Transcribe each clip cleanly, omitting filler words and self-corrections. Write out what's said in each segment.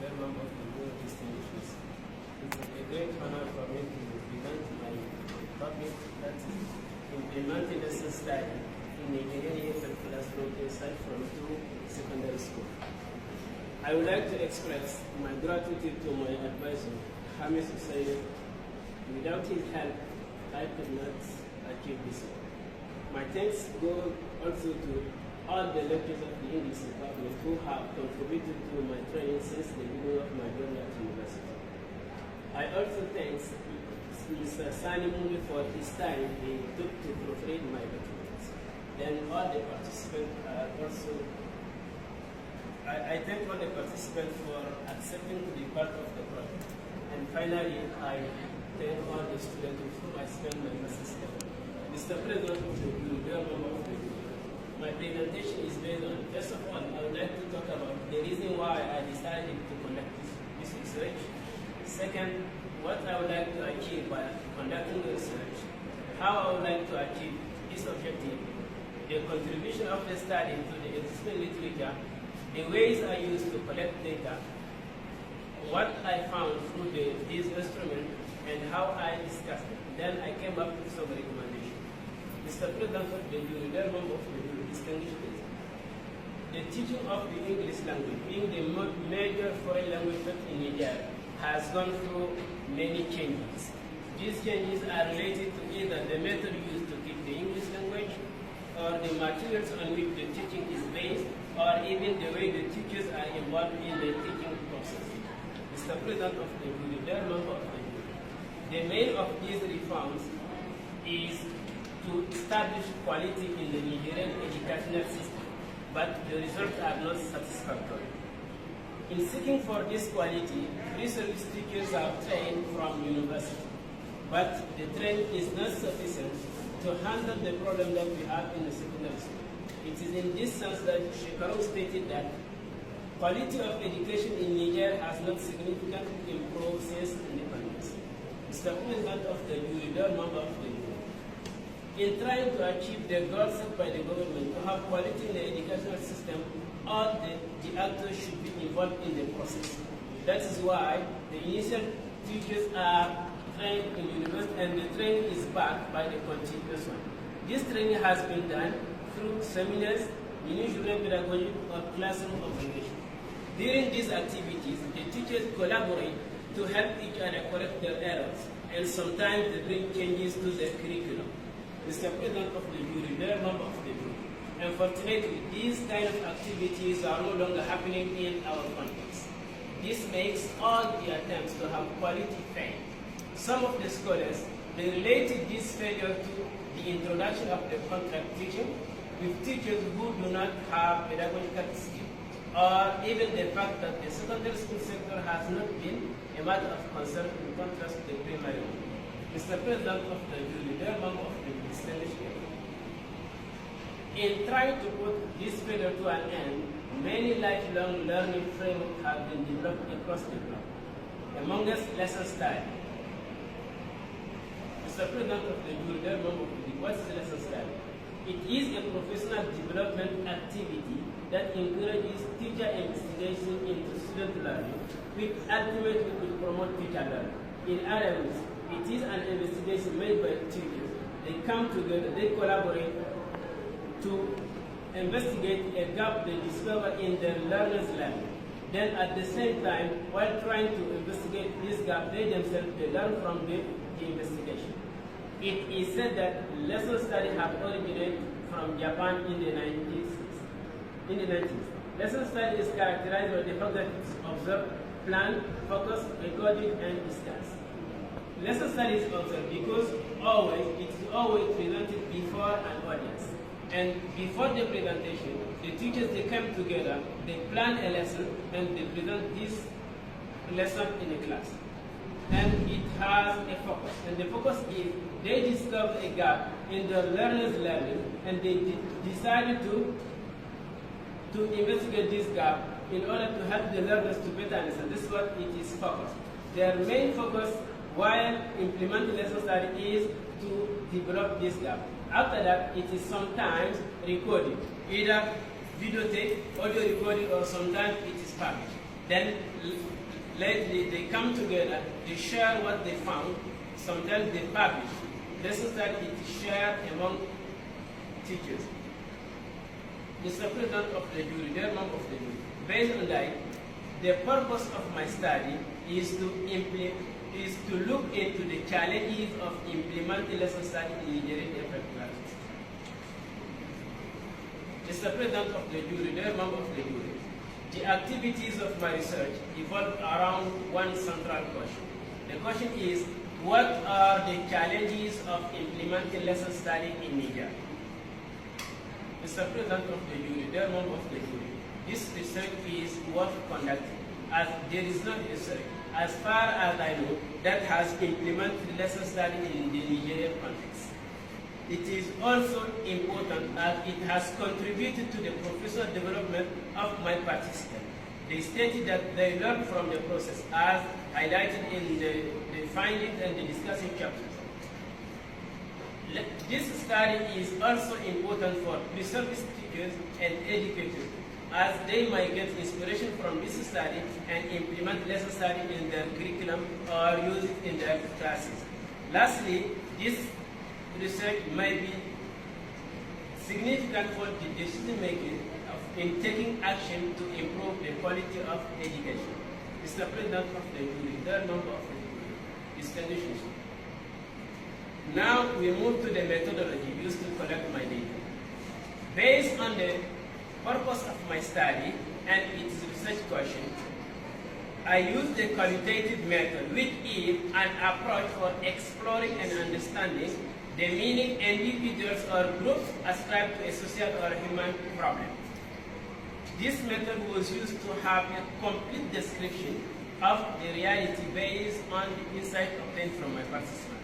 dear member of the Board of Distinguished. It is a great honor for me to present my topic, that is implementing lesson style in Nigerien EFL classroom inside from 2 secondary school. I would like to express my gratitude to my advisor, Hamis Hussein. Without his help, I could not achieve this. My thanks go also to all the lecturers of the English department who have contributed to my training since the beginning of my journey at university. I also thank Mr. Sani Mundi for his time he took to proofread my documents. Then all the participants also, I thank all the participants for accepting to be part of the project. And finally, I thank all the students with whom I spent my master's level. Mr. President of the Bureau, member of the Bureau, my presentation is based on, first of all, I would like to talk about the reason why I decided to conduct this research. Second, what I would like to achieve by conducting the research, how I would like to achieve this objective, the contribution of the study to the existing literature, the ways I use to collect data, what I found through these instruments, and how I discussed it. Then I came up with some recommendations. Mr. President of the Bureau, dear member of the Bureau, distinguished guests, the teaching of the English language, being the major foreign language taught in Niger, has gone through many changes. These changes are related to either the method used to teach the English language, or the materials on which the teaching is based, or even the way the teachers are involved in the teaching process. Mr. President of the Bureau, dear member of the Bureau, the main of these reforms is to establish quality in the Nigerian educational system, but the results are not satisfactory. In seeking for this quality, pre-service teachers are trained from university, but the training is not sufficient to handle the problem that we have in the secondary school. It is in this sense that Shekaru stated that quality of education in Niger has not significantly improved since independence. Mr. President of the Bureau, member of the Bureau, in trying to achieve the goals set by the government to have quality in the educational system, all the actors should be involved in the process. That is why the initial teachers are trained in university, and the training is backed by the continuous one. This training has been done through seminars, mini-journal pedagogy, or classroom observation. During these activities, the teachers collaborate to help each other correct their errors, and sometimes they bring changes to the curriculum. Mr. President of the Bureau, dear member of the Bureau, unfortunately, these kind of activities are no longer happening in our context. This makes all the attempts to have quality fail. Some of the scholars, they related this failure to the introduction of the contract teaching with teachers who do not have pedagogical skill, or even the fact that the secondary school sector has not been a matter of concern in contrast to the primary one. Mr. President of the Bureau, dear member of the distinguished guests, in trying to put this failure to an end, many lifelong learning frameworks have been developed across the globe. Among us, lesson style. Mr. President of the Bureau, dear member of the what is lesson style? It is a professional development activity that encourages teacher investigation into student learning, which ultimately will promote teacher learning. In other words, it is an investigation made by teachers. They come together, they collaborate to investigate a gap they discover in their learners' learning. Then at the same time, while trying to investigate this gap, they themselves learn from the investigation. It is said that lesson study have originated from Japan in the 90s. Lesson study is characterized by the fact that it is observed, planned, focused, recorded, and discussed. Lesson study is observed because it is always presented before an audience. And before the presentation, the teachers, they come together, they plan a lesson, and they present this lesson in a class. And it has a focus. And the focus is they discover a gap in the learner's learning, and they decided to investigate this gap in order to help the learners to better understand. This is what it is focused. Their main focus while implementing lesson study is to develop this gap. After that, it is sometimes recorded, either videotape, audio recording, or sometimes it is published. Then lately they come together, they share what they found, sometimes they publish. Lessons that is shared among teachers. Mr. President of the jury, dear member of the jury, based on that, the purpose of my study is to look into the challenges of implementing lesson study in Nigerian EFL classes. Mr. President of the jury, dear member of the jury, the activities of my research evolve around one central question. The question is, what are the challenges of implementing lesson study in Niger? Mr. President of the jury, dear member of the jury, this research is worth conducting, as there is no research, as far as I know, that has implemented lesson study in the Nigerian context. It is also important as it has contributed to the professional development of my participants. They stated that they learned from the process, as highlighted in the findings and the discussion chapters. This study is also important for pre-service teachers and educators, as they might get inspiration from this study and implement lesson study in their curriculum or use it in their classes. Lastly, this research may be significant for the decision making in taking action to improve the quality of education. Mr. President of the jury, dear member of the jury, distinguished. Now we move to the methodology used to collect my data. Based on the purpose of my study and its research question, I use the qualitative method, which is an approach for exploring and understanding the meaning individuals or groups ascribe to a social or human problem. This method was used to have a complete description of the reality based on the insight obtained from my participants.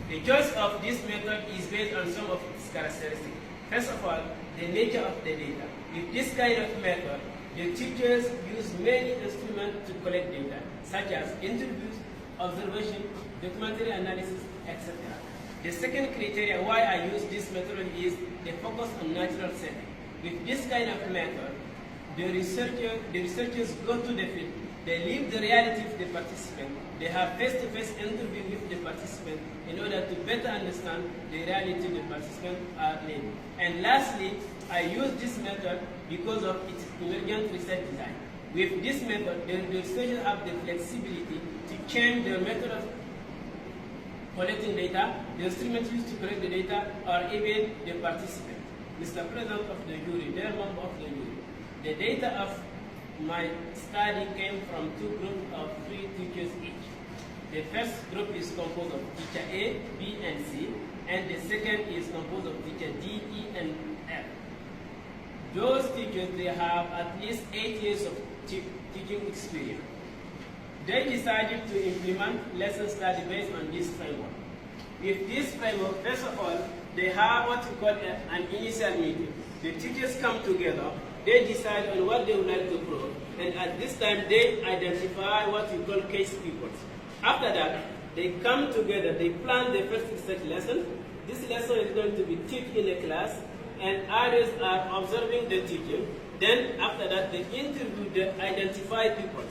The choice of this method is based on some of its characteristics. First of all, the nature of the data. With this kind of method, the teachers use many instruments to collect data, such as interviews, observation, documentary analysis, etc. The second criteria why I use this method is the focus on natural setting. With this kind of method, the researchers go to the field, they live the reality of the participant, they have face-to-face interview with the participant in order to better understand the reality the participants are living. And lastly, I use this method because of its emergent research design. With this method, the researchers have the flexibility to change their method of collecting data, the instruments used to collect the data, or even the participant. Mr. President of the jury, dear member of the jury, the data of my study came from two groups of 3 teachers each. The first group is composed of teacher A, B, and C, and the second is composed of teacher D, E, and F. Those teachers, they have at least 8 years of teaching experience. They decided to implement lesson study based on this framework. With this framework, first of all, they have what we call an initial meeting. The teachers come together, they decide on what they would like to prove, and at this time they identify what we call case papers. After that, they come together, they plan the first research lesson. This lesson is going to be taught in a class, and others are observing the teacher. Then after that, they interview the identified people.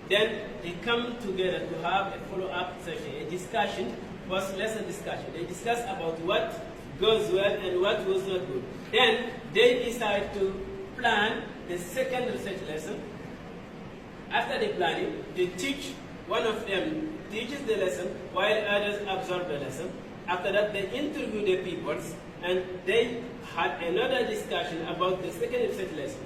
Then they come together to have a follow-up session, a discussion, post-lesson discussion. They discuss about what goes well and what was not good. Then they decide to plan the second research lesson. After the planning, they teach, one of them teaches the lesson while others observe the lesson. After that, they interview the peoples and they had another discussion about the second research lesson.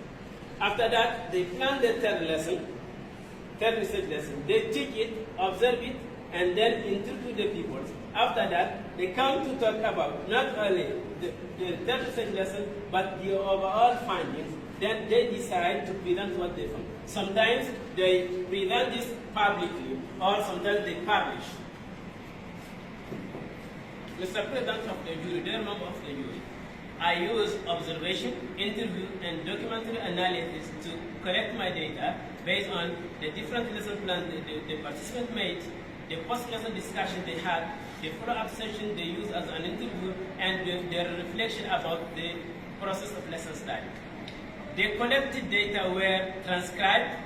After that, they plan the third research lesson. They teach it, observe it, and then interview the peoples. After that, they come to talk about not only the third research lesson, but the overall findings. Then they decide to present what they found. Sometimes they present this publicly, or sometimes they publish. Mr. President of the jury, dear member of the jury, I use observation, interview, and documentary analysis to collect my data based on the different lesson plans the participants made, the post-lesson discussion they had, the follow-up session they used as an interview, and their reflection about the process of lesson study. The collected data were transcribed,